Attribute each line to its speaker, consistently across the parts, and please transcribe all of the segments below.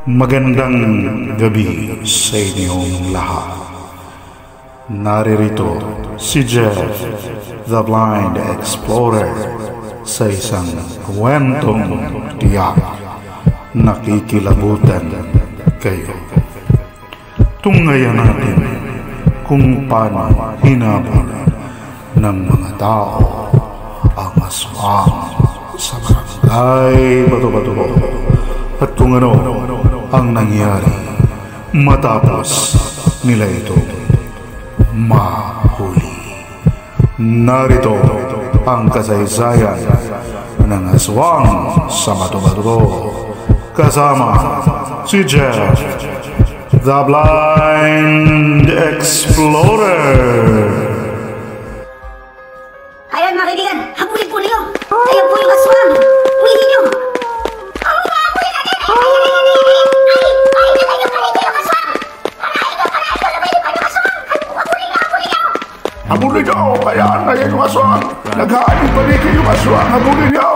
Speaker 1: Magandang gabi sa inyong lahat. Naririto si Jeff, the Blind Explorer, sa isang kwentong tiyak na kikilabutan kayo. Tunghayan natin kung paano hinabol ng mga tao ang aswang sa barangay Bato-Bato at kung ano ang nangyari matapos nila ito mahuli. Narito ang kasaysayan ng aswang sa Bato-Bato kasama si Jeff, the Blind Explorer.
Speaker 2: Ayan mga kaibigan, habulin po ninyo. Ayan po yung aswang. Hulihin nyo. Habulin natin.
Speaker 1: Habulin nyo! Ayan! Ayan yung aswang! Naghahaling paligid yung aswang! Habulin nyo!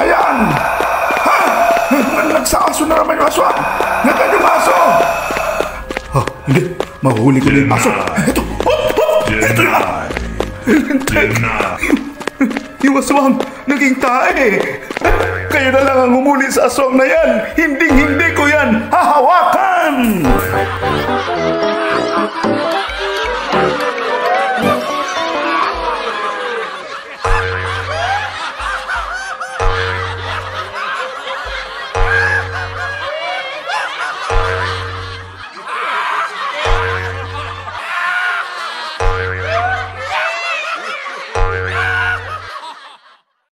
Speaker 1: Ayan! Ha! Nagsaso na naman yung aswang! Naghahaling yung aso! Oh, hindi! Mahuli ko na yung aso! Ito! Ito na! Yung aswang! Naging tae! Kayo na lang ang humuli sa aswang na yan! Hindi ko yan hahawakan!